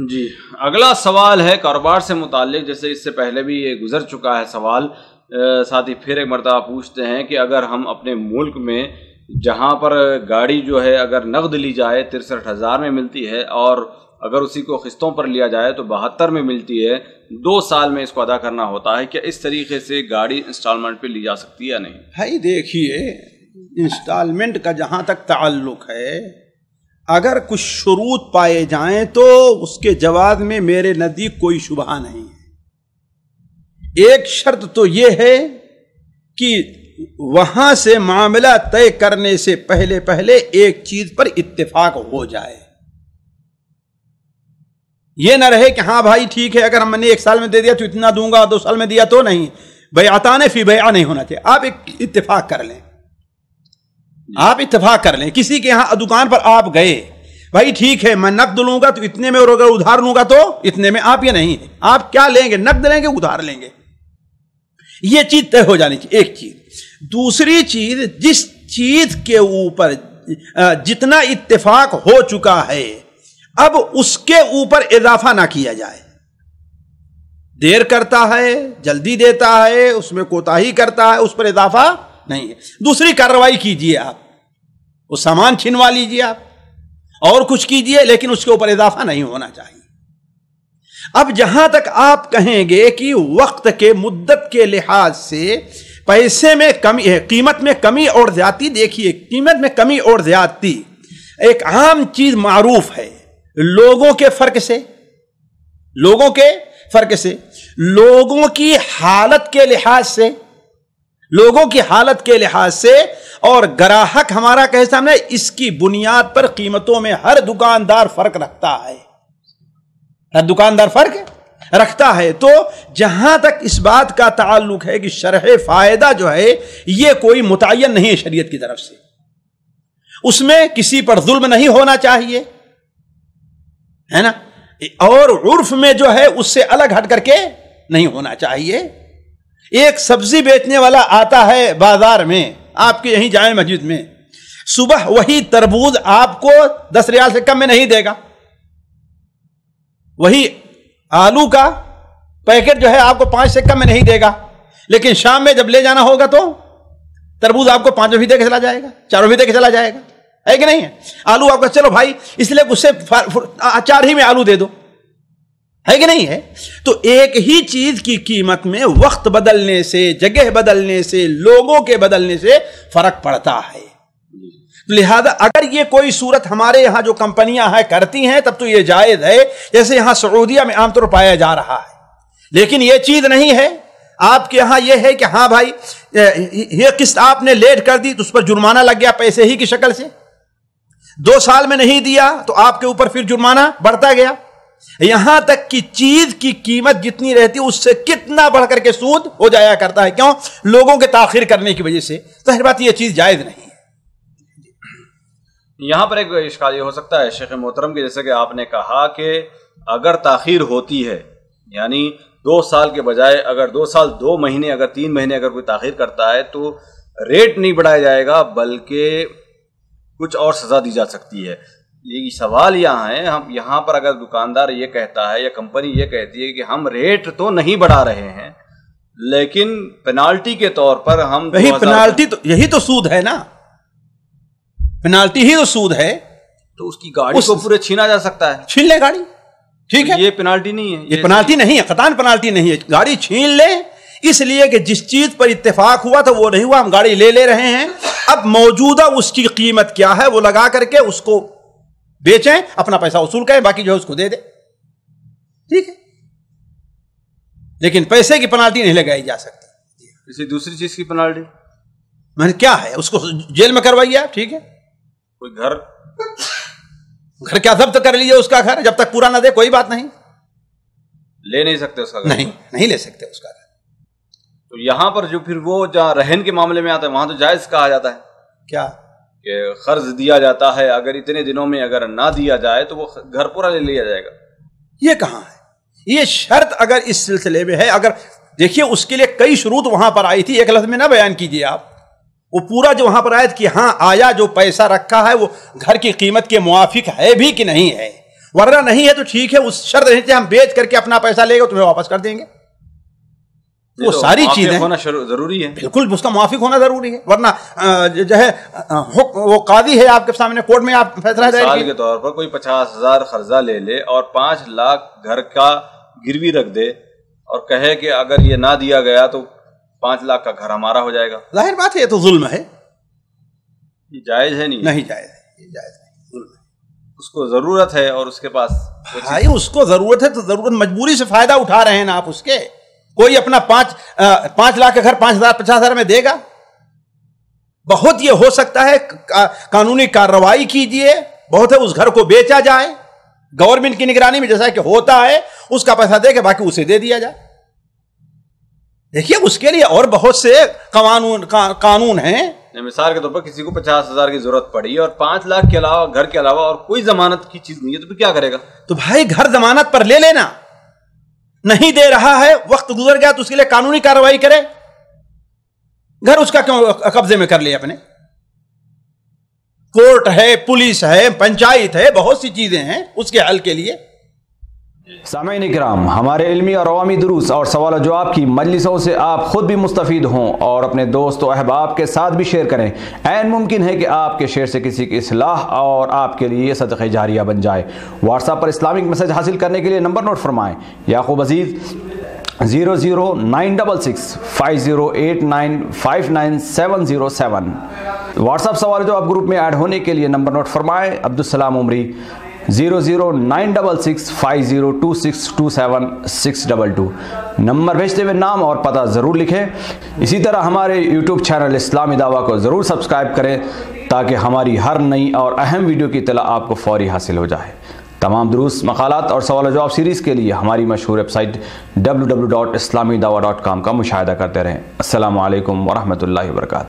جی اگلا سوال ہے کاروبار سے متعلق، جیسے اس سے پہلے بھی یہ گزر چکا ہے سوال، ساتھ ہی پھر ایک مرتبہ پوچھتے ہیں کہ اگر ہم اپنے ملک میں جہاں پر گاڑی جو ہے اگر نقد لی جائے 63,000 میں ملتی ہے اور اگر اسی کو قسطوں پر لیا جائے تو 72 میں ملتی ہے، 2 سال میں اس کو ادا کرنا ہوتا ہے، کیا اس طریقے سے گاڑی انسٹالمنٹ پہ لی جا سکتی ہے یا نہیں؟ بھائی دیکھیے، انسٹالمنٹ کا جہاں تک تعلق ہے، اگر کچھ شروط پائے جائیں تو اس کے جواز میں میرے نزدیک کوئی شبہ نہیں ہے۔ ایک شرط تو یہ ہے کہ وہاں سے معاملہ طے کرنے سے پہلے ایک چیز پر اتفاق ہو جائے، یہ نہ رہے کہ ہاں بھائی ٹھیک ہے اگر ہم نے 1 سال میں دے دیا تو اتنا دوں گا، 2 سال میں دیا تو نہیں، بیعتان فی بیع نہیں ہونا چاہیے۔ آپ ایک اتفاق کر لیں، آپ اتفاق کر لیں، کسی کے یہاں دکان پر آپ گئے، بھائی ٹھیک ہے میں نقد لوں گا تو اتنے میں اور اگر ادھار لوں گا تو اتنے میں، آپ یہ نہیں ہے، آپ کیا لیں گے، نقد لیں گے ادھار لیں گے، یہ چیز طے ہو جانی چاہیے، ایک چیز۔ دوسری چیز، جس چیز کے اوپر جتنا اتفاق ہو چکا ہے اب اس کے اوپر اضافہ نہ کیا جائے، دیر کرتا ہے، جلدی دیتا ہے، اس میں کوتاہی کرتا ہے، اس پر اضافہ نہیں ہے۔ دوسری کارروائی کیجئے، آپ وہ سامان چھنوا لیجئے، آپ اور کچھ کیجئے، لیکن اس کے اوپر اضافہ نہیں ہونا چاہیے۔ اب جہاں تک آپ کہیں گے کہ وقت کے مدت کے لحاظ سے پیسے میں کمی ہے، قیمت میں کمی اور زیادتی، دیکھیے قیمت میں کمی اور زیادتی ایک عام چیز معروف ہے، لوگوں کے فرق سے، لوگوں کے فرق سے، لوگوں کی حالت کے لحاظ سے، لوگوں کی حالت کے لحاظ سے، اور گراہک ہمارا کیسا سامنے، اس کی بنیاد پر قیمتوں میں ہر دکاندار فرق رکھتا ہے، ہر دکاندار فرق رکھتا ہے۔ تو جہاں تک اس بات کا تعلق ہے کہ شرح فائدہ جو ہے یہ کوئی متعین نہیں ہے شریعت کی طرف سے، اس میں کسی پر ظلم نہیں ہونا چاہیے، ہے نا، اور عرف میں جو ہے اس سے الگ ہٹ کر کے نہیں ہونا چاہیے۔ ایک سبزی بیچنے والا آتا ہے بازار میں، آپ کے یہیں جامع مسجد میں، صبح وہی تربوز آپ کو 10 ریال سے کم میں نہیں دے گا، وہی آلو کا پیکٹ جو ہے آپ کو 5 سے کم میں نہیں دے گا، لیکن شام میں جب لے جانا ہوگا تو تربوز آپ کو 5 بھی دے کے چلا جائے گا، 4 بھی دے کے چلا جائے گا، ہے کہ نہیں ہے؟ آلو آپ کا چلو بھائی اس لیے اس سے 4 ہی میں آلو دے دو، ہے کہ نہیں ہے؟ تو ایک ہی چیز کی قیمت میں وقت بدلنے سے، جگہ بدلنے سے، لوگوں کے بدلنے سے فرق پڑتا ہے۔ لہذا اگر یہ کوئی صورت ہمارے یہاں جو کمپنیاں ہیں کرتی ہیں تب تو یہ جائز ہے، جیسے یہاں سعودیہ میں عام طور پر پایا جا رہا ہے، لیکن یہ چیز نہیں ہے۔ آپ کے یہاں یہ ہے کہ ہاں بھائی یہ قسط آپ نے لیٹ کر دی تو اس پر جرمانہ لگ گیا پیسے ہی کی شکل سے، 2 سال میں نہیں دیا تو آپ کے اوپر پھر جرمانہ بڑھتا گیا، یہاں تک کہ چیز کی قیمت جتنی رہتی اس سے کتنا بڑھ کر کے سود ہو جایا کرتا ہے، کیوں؟ لوگوں کے تاخیر کرنے کی وجہ سے۔ ظاہر بات یہ چیز جائز نہیں ہے۔ یہاں پر ایک اشکال یہ ہو سکتا ہے شیخ محترم کی، جیسے کہ آپ نے کہا کہ اگر تاخیر ہوتی ہے، یعنی 2 سال کے بجائے اگر 2 سال 2 مہینے اگر 3 مہینے اگر کوئی تاخیر کرتا ہے تو ریٹ نہیں بڑھایا جائے گا بلکہ کچھ اور سزا دی جا سکتی ہے۔ یہ سوال یہاں ہے، ہم یہاں پر اگر دکاندار یہ کہتا ہے یا کمپنی یہ کہتی ہے کہ ہم ریٹ تو نہیں بڑھا رہے ہیں لیکن پینالٹی کے طور پر ہم، یہی پینالٹی تو، یہی تو سود ہے نا، پینالٹی ہی تو سود ہے، تو اس کی گاڑی کو پورے چھینا جا سکتا ہے، چھین لے گاڑی، ٹھیک ہے، یہ پینالٹی نہیں ہے، یہ پینالٹی نہیں ہے، قطعاً پینالٹی نہیں ہے، گاڑی چھین لے، اس لیے کہ جس چیز پر اتفاق ہوا تھا وہ نہیں ہوا، ہم گاڑی لے رہے ہیں، اب موجودہ اس کی قیمت کیا ہے وہ لگا کر کے اس کو بیچیں، اپنا پیسہ وصول کریں، باقی جو ہے اس کو دے دیں، ٹھیک ہے، لیکن پیسے کی پینالٹی نہیں لگائی جا سکتی۔ کسی دوسری چیز کی پینالٹی میں نے کیا ہے، اس کو جیل میں کروائیے آپ، ٹھیک ہے، کوئی گھر کیا ضبط کر لیجیے اس کا گھر، جب تک پورا نہ دے کوئی بات نہیں، لے نہیں سکتے اس کا گھر، نہیں لے سکتے اس کا گھر۔ تو یہاں پر جو پھر وہ جہاں رہن کے معاملے میں آتا ہے وہاں تو جائز کہا جاتا ہے، کیا کہ قرض دیا جاتا ہے، اگر اتنے دنوں میں اگر نہ دیا جائے تو وہ گھر پورا لے لیا جائے گا، یہ کہاں ہے؟ یہ شرط اگر اس سلسلے میں ہے، اگر دیکھیے اس کے لیے کئی شروط وہاں پر آئی تھی، ایک لفظ میں نہ بیان کیجیے آپ، وہ پورا جو وہاں پر آیت کہ ہاں آیا جو پیسہ رکھا ہے وہ گھر کی قیمت کے موافق ہے بھی کہ نہیں ہے، ورنہ نہیں ہے تو ٹھیک ہے، اس شرط نہیں ہم بیچ کر کے اپنا پیسہ لے گا تمہیں واپس کر دیں گے. وہ ساری چیزیں ہونا ضروری ہے، بالکل اس کا موافق ہونا ضروری ہے، ورنہ جو ہے وہ قاضی ہے آپ کے سامنے، کورٹ میں آپ فیصلہ دائر مثال کے طور پر کوئی 50,000 قرضہ لے لے اور 5 لاکھ گھر کا گروی رکھ دے اور کہے کہ اگر یہ نہ دیا گیا تو 5 لاکھ کا گھر ہمارا ہو جائے گا. ظاہر بات ہے یہ تو ظلم ہے، یہ جائز ہے نہیں جائز ہے، یہ جائز نہیں، ظلم ہے. اس کو ضرورت ہے اور اس کے پاس بھائی اس کو ضرورت ہے تو ضرورت مجبوری سے فائدہ اٹھا رہے ہیں نا آپ اس کے. کوئی اپنا 5 لاکھ کا گھر 5,000 50,000 میں دے گا؟ بہت یہ ہو سکتا ہے قانونی کارروائی کیجئے، بہت ہے اس گھر کو بیچا جائے گورنمنٹ کی نگرانی میں، جیسا کہ ہوتا ہے، اس کا پیسہ دے کے باقی اسے دے دیا جائے. دیکھیے اس کے لیے اور بہت سے قانون ہیں. مثال کے طور پر کسی کو 50,000 کی ضرورت پڑی اور 5 لاکھ کے علاوہ گھر کے علاوہ اور کوئی ضمانت کی چیز نہیں ہے تو پھر کیا کرے گا؟ تو بھائی گھر ضمانت پر لے لینا، نہیں دے رہا ہے، وقت گزر گیا تو اس کے لیے قانونی کارروائی کرے. گھر اس کا کیوں قبضے میں کر لے اپنے؟ کورٹ ہے، پولیس ہے، پنچایت ہے، بہت سی چیزیں ہیں اس کے حل کے لیے. سامعین اکرام، ہمارے علمی اور عوامی دروس اور سوال و جواب کی مجلسوں سے آپ خود بھی مستفید ہوں اور اپنے دوست و احباب کے ساتھ بھی شیئر کریں. عین ممکن ہے کہ آپ کے شیئر سے کسی کی اصلاح اور آپ کے لیے صدقہ جاریہ بن جائے. واٹس ایپ پر اسلامک میسج حاصل کرنے کے لیے نمبر نوٹ فرمائیں: یعقوب عزیز 00966 5089 59707. واٹس ایپ سوال جو آپ گروپ میں ایڈ ہونے کے لیے نمبر نوٹ فرمائیں: عبدالسلام عمری 00966 502627 622. نمبر بھیجتے ہوئے نام اور پتہ ضرور لکھیں. اسی طرح ہمارے یوٹیوب چینل اسلامی دعویٰ کو ضرور سبسکرائب کریں تاکہ ہماری ہر نئی اور اہم ویڈیو کی اطلاع آپ کو فوری حاصل ہو جائے. تمام دروس، مقالات اور سوال و جواب سیریز کے لیے ہماری مشہور ویب سائٹ www.islamidawah.com کا مشاہدہ کرتے رہیں. السلام علیکم ورحمۃ اللہ وبرکاتہ.